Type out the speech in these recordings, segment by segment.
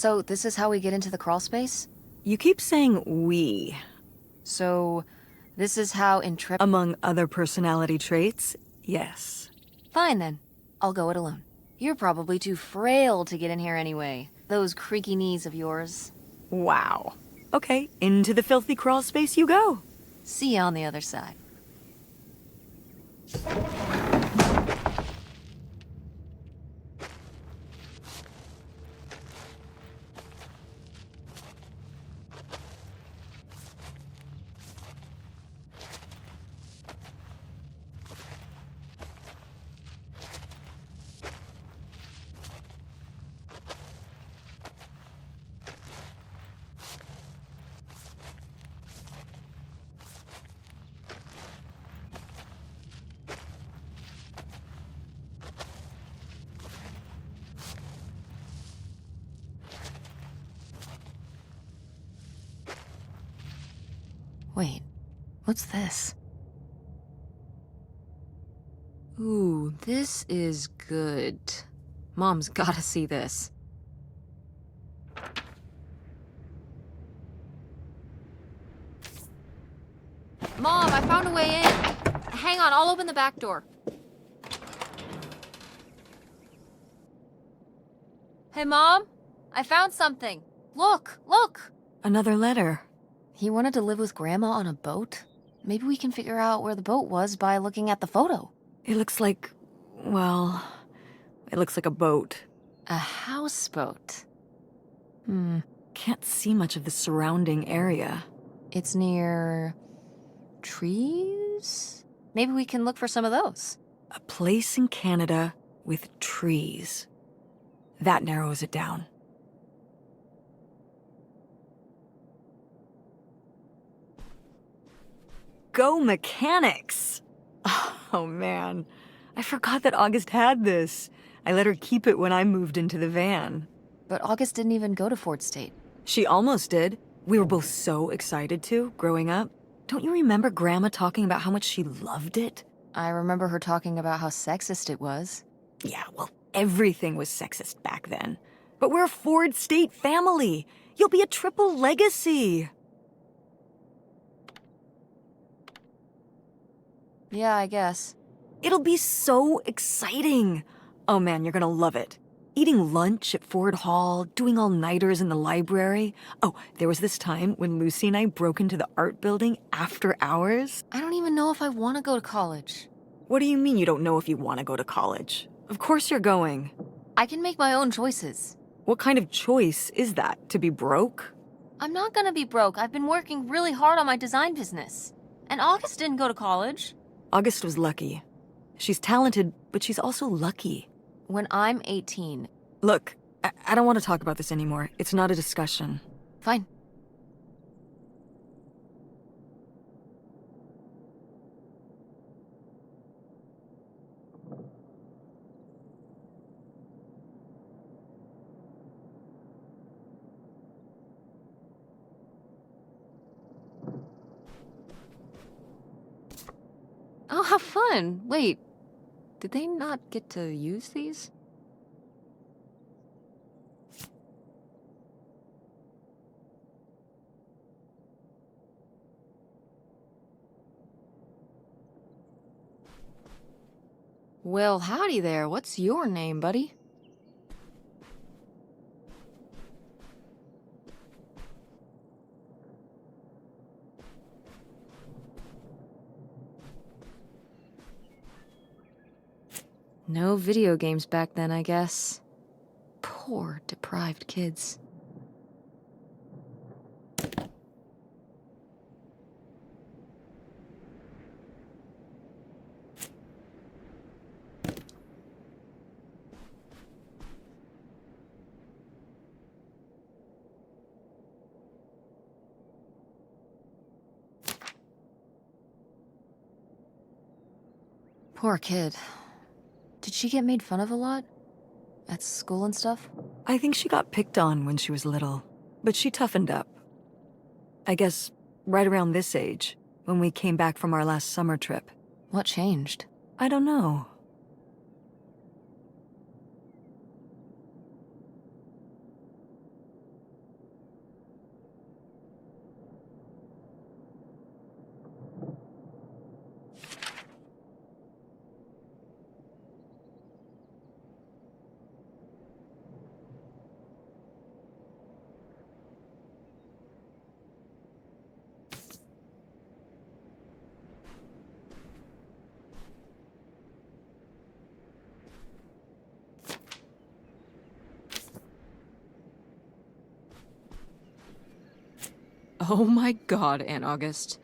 So this is how we get into the crawl space? You keep saying we. So this is how intrepid... Among other personality traits, yes. Fine then. I'll go it alone. You're probably too frail to get in here anyway. Those creaky knees of yours. Wow. Okay, into the filthy crawl space you go. See you on the other side. Wait, what's this? Ooh, this is good. Mom's gotta see this. Mom, I found a way in. Hang on, I'll open the back door. Hey, Mom? I found something. Look, look! Another letter. He wanted to live with Grandma on a boat? Maybe we can figure out where the boat was by looking at the photo. It looks like, well, it looks like a boat. A houseboat. Can't see much of the surrounding area. It's near... trees? Maybe we can look for some of those. A place in Canada with trees. That narrows it down. Go mechanics! Oh man, I forgot that August had this. I let her keep it when I moved into the van. But August didn't even go to Ford State. She almost did. We were both so excited to, growing up. Don't you remember Grandma talking about how much she loved it? I remember her talking about how sexist it was. Yeah, well, everything was sexist back then. But we're a Ford State family. You'll be a triple legacy. Yeah, I guess. It'll be so exciting. Oh man, you're gonna love it. Eating lunch at Ford Hall, doing all-nighters in the library. Oh, there was this time when Lucy and I broke into the art building after hours. I don't even know if I want to go to college. What do you mean you don't know if you want to go to college? Of course you're going. I can make my own choices. What kind of choice is that? To be broke? I'm not gonna be broke. I've been working really hard on my design business. And August didn't go to college. August was lucky. She's talented, but she's also lucky. When I'm 18. Look, I don't want to talk about this anymore. It's not a discussion. Fine. Oh, how fun. Wait, did they not get to use these? Well, howdy there. What's your name, buddy? No video games back then, I guess. Poor, deprived kids. Poor kid. Did she get made fun of a lot? At school and stuff? I think she got picked on when she was little, but she toughened up. I guess right around this age, when we came back from our last summer trip. What changed? I don't know. Oh my god, Aunt August.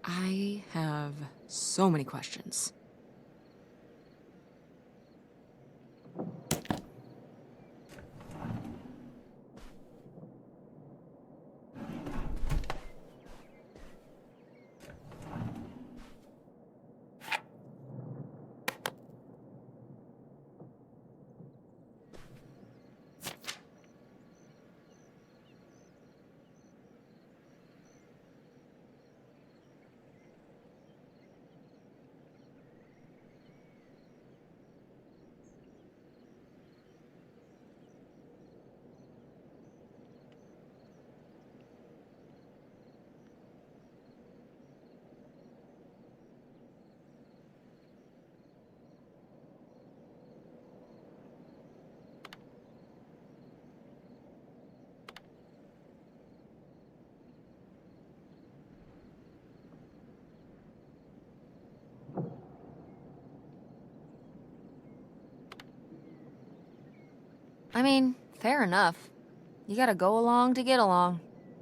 I have so many questions. I mean, fair enough. You gotta go along to get along.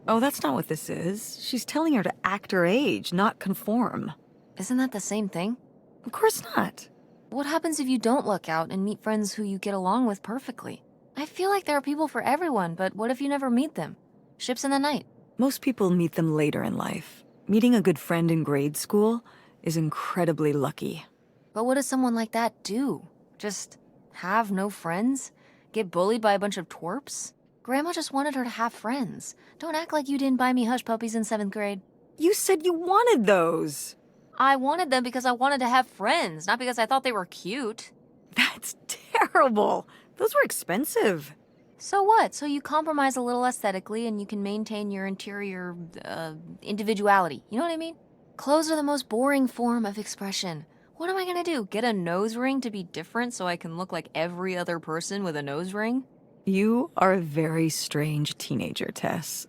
Oh, that's not what this is. She's telling her to act her age, not conform. Isn't that the same thing? Of course not. What happens if you don't look out and meet friends who you get along with perfectly? I feel like there are people for everyone, but what if you never meet them? Ships in the night. Most people meet them later in life. Meeting a good friend in grade school is incredibly lucky. But what does someone like that do? Just have no friends? Get bullied by a bunch of twerps? Grandma just wanted her to have friends. Don't act like you didn't buy me hush puppies in 7th grade. You said you wanted those. I wanted them because I wanted to have friends, not because I thought they were cute. That's terrible. Those were expensive. So what? So you compromise a little aesthetically and you can maintain your interior, individuality. You know what I mean? Clothes are the most boring form of expression. What am I gonna do? Get a nose ring to be different so I can look like every other person with a nose ring? You are a very strange teenager, Tess.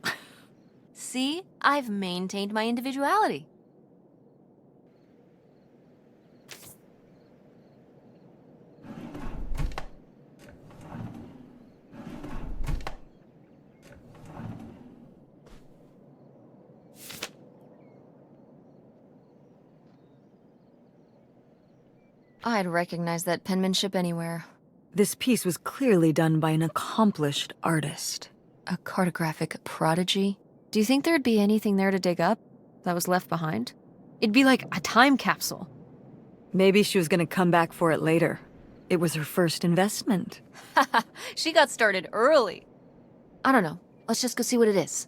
See? I've maintained my individuality. I'd recognize that penmanship anywhere. This piece was clearly done by an accomplished artist. A cartographic prodigy? Do you think there'd be anything there to dig up that was left behind? It'd be like a time capsule. Maybe she was gonna come back for it later. It was her first investment. She got started early. I don't know. Let's just go see what it is.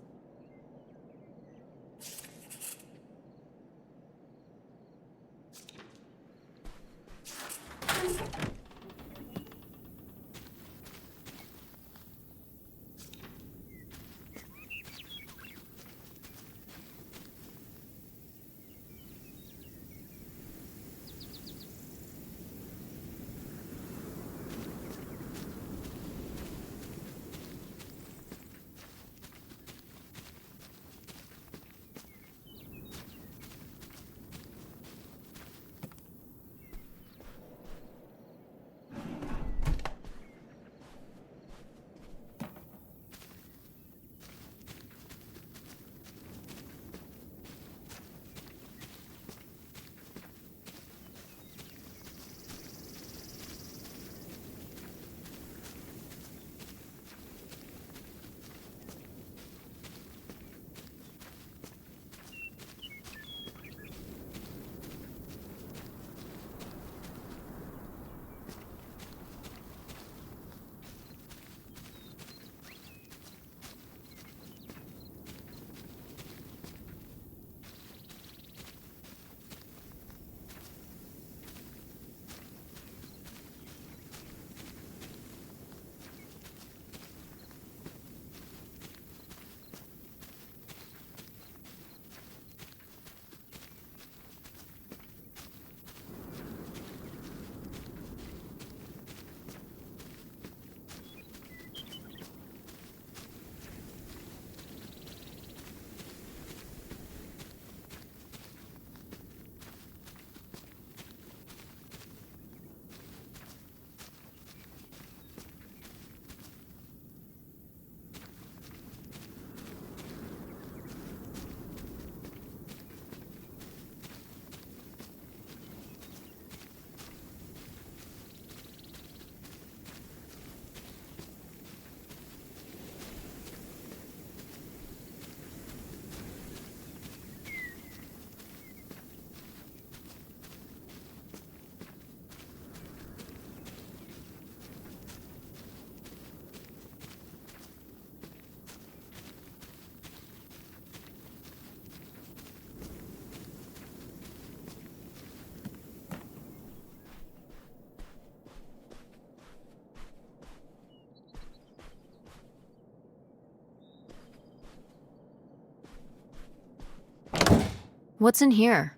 What's in here?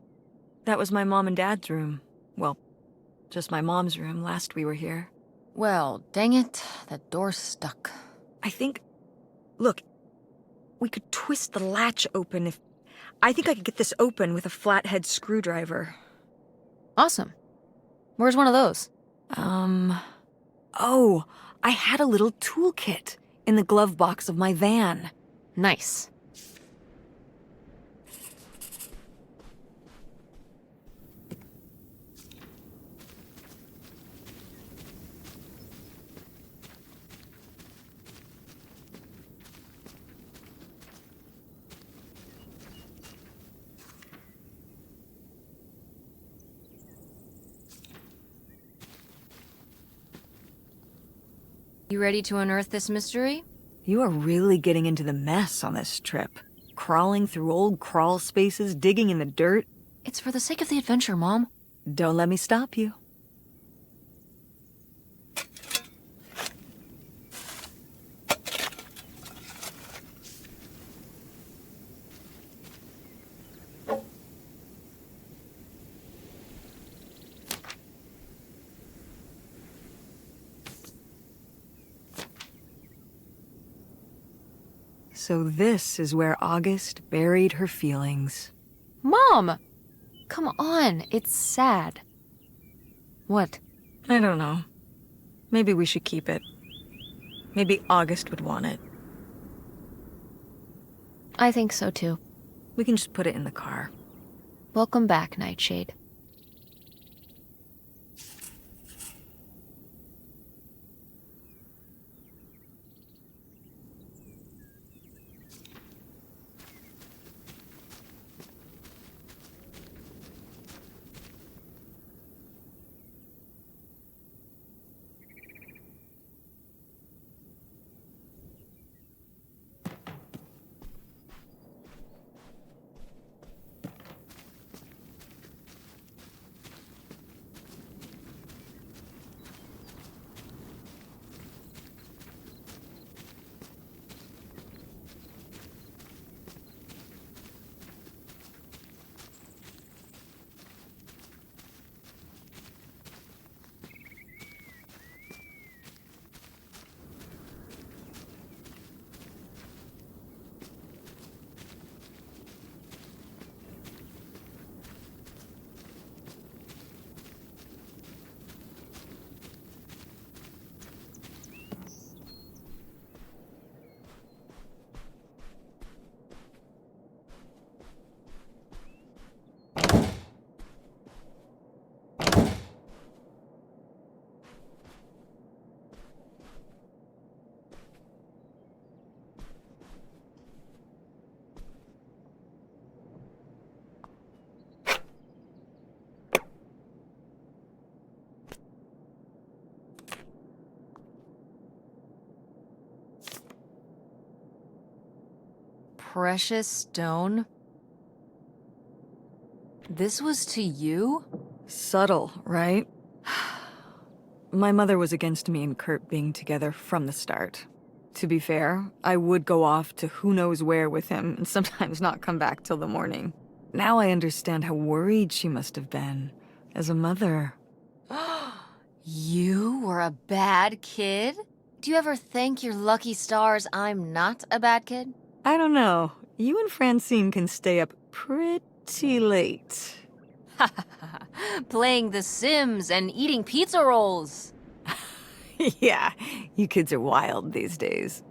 That was my mom and dad's room. Well, just my mom's room last we were here. Well, dang it, that door's stuck. I think... Look, we could twist the latch open if... I think I could get this open with a flathead screwdriver. Awesome. Where's one of those? Oh, I had a little toolkit in the glove box of my van. Nice. You ready to unearth this mystery? You are really getting into the mess on this trip. Crawling through old crawl spaces, digging in the dirt. It's for the sake of the adventure, Mom. Don't let me stop you. So this is where August buried her feelings. Mom! Come on, it's sad. What? I don't know. Maybe we should keep it. Maybe August would want it. I think so too. We can just put it in the car. Welcome back, Nightshade. Precious stone? This was to you? Subtle, right? My mother was against me and Kurt being together from the start. To be fair, I would go off to who knows where with him and sometimes not come back till the morning. Now I understand how worried she must have been as a mother. You were a bad kid? Do you ever thank your lucky stars I'm not a bad kid? I don't know. You and Francine can stay up pretty late. Playing The Sims and eating pizza rolls. Yeah, you kids are wild these days.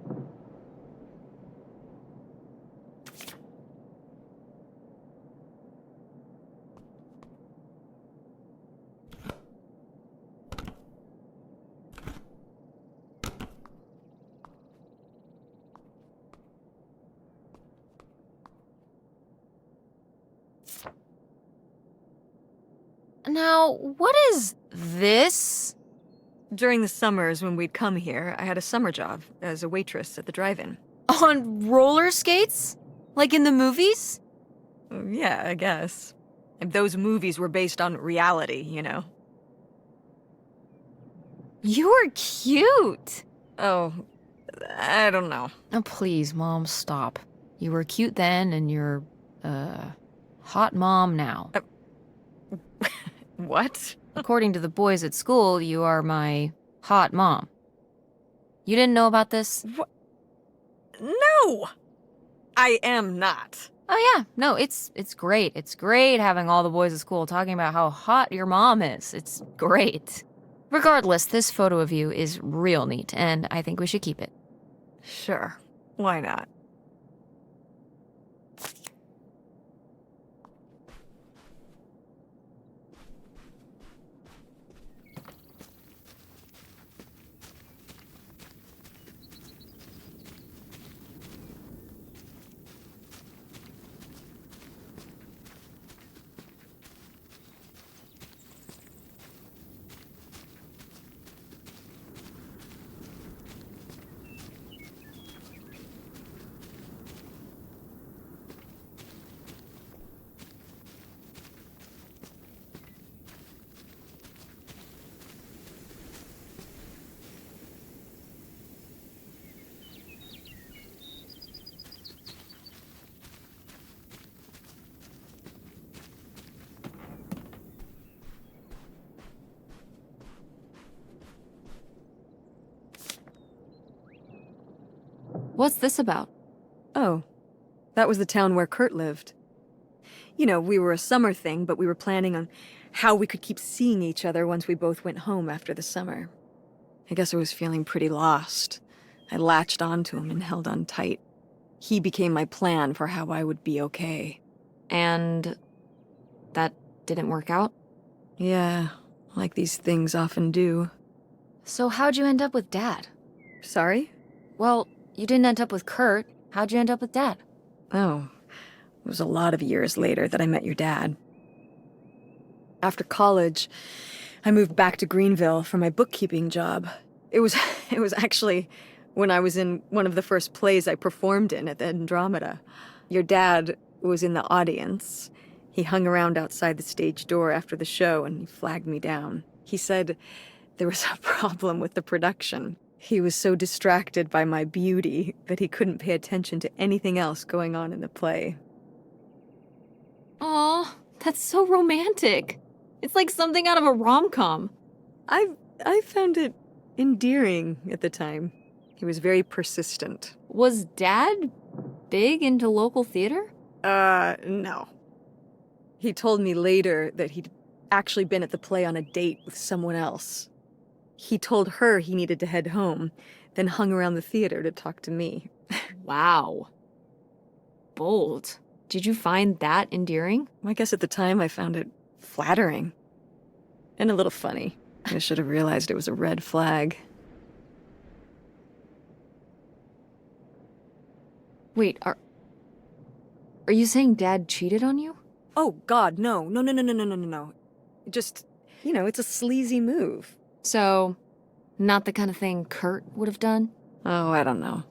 Now, what is this? During the summers when we'd come here, I had a summer job as a waitress at the drive-in. On roller skates? Like in the movies? Yeah, I guess. And those movies were based on reality, you know. You were cute. Oh, I don't know. Oh, please, Mom, stop. You were cute then, and you're, hot mom now. What? According to the boys at school, you are my hot mom. You didn't know about this? What? No! I am not. Oh yeah, no, it's great. It's great having all the boys at school talking about how hot your mom is. It's great. Regardless, this photo of you is real neat, and I think we should keep it. Sure. Why not? What's this about? Oh, that was the town where Kurt lived. You know, we were a summer thing, but we were planning on how we could keep seeing each other once we both went home after the summer. I guess I was feeling pretty lost. I latched onto him and held on tight. He became my plan for how I would be okay. And that didn't work out? Yeah, like these things often do. So how'd you end up with Dad? Sorry? Well, you didn't end up with Kurt. How'd you end up with Dad? Oh, it was a lot of years later that I met your dad. After college, I moved back to Greenville for my bookkeeping job. It was actually when I was in one of the first plays I performed in at the Andromeda. Your dad was in the audience. He hung around outside the stage door after the show and he flagged me down. He said there was a problem with the production. He was so distracted by my beauty that he couldn't pay attention to anything else going on in the play. Aw, that's so romantic. It's like something out of a rom-com. I found it endearing at the time. He was very persistent. Was Dad big into local theater? No. He told me later that he'd actually been at the play on a date with someone else. He told her he needed to head home, then hung around the theater to talk to me. Wow. Bold. Did you find that endearing? I guess at the time I found it flattering. And a little funny. I should have realized it was a red flag. Wait, are you saying Dad cheated on you? Oh, God, no. No. Just, it's a sleazy move. So, not the kind of thing Kurt would have done? Oh, I don't know.